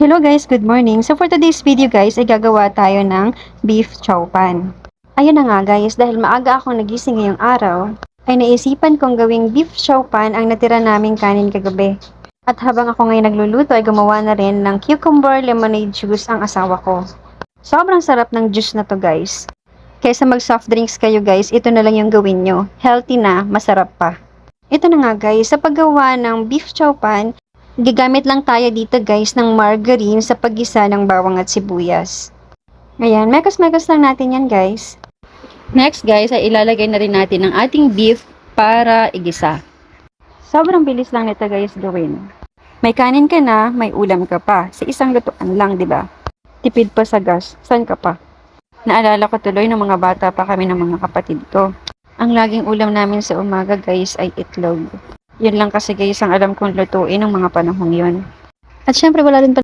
Hello guys, good morning. So for today's video guys, ay gagawa tayo ng beef chow pan. Ayun na nga guys, dahil maaga akong nagising ngayong araw, ay naisipan kong gawing beef chow pan ang natira naming kanin kagabi. At habang ako ngayon nagluluto ay gumawa na rin ng cucumber lemonade juice ang asawa ko. Sobrang sarap ng juice na to guys. Kaysa mag soft drinks kayo guys, ito na lang yung gawin nyo. Healthy na, masarap pa. Ito na nga guys, sa paggawa ng beef chow pan, gagamit lang tayo dito guys ng margarine sa paggisa ng bawang at sibuyas. Ayan, mekos-mekos lang natin yan guys. Next guys, ay ilalagay na rin natin ang ating beef para igisa. Sobrang bilis lang nito guys gawin. May kanin ka na, may ulam ka pa. Sa isang lutuan lang, di ba? Tipid pa sa gas, saan ka pa? Naalala ko tuloy ng mga bata pa kami ng mga kapatid ko. Ang laging ulam namin sa umaga guys ay itlog. Yun lang kasi guys ang alam kong lutuin ng mga panahong yun. At syempre wala rin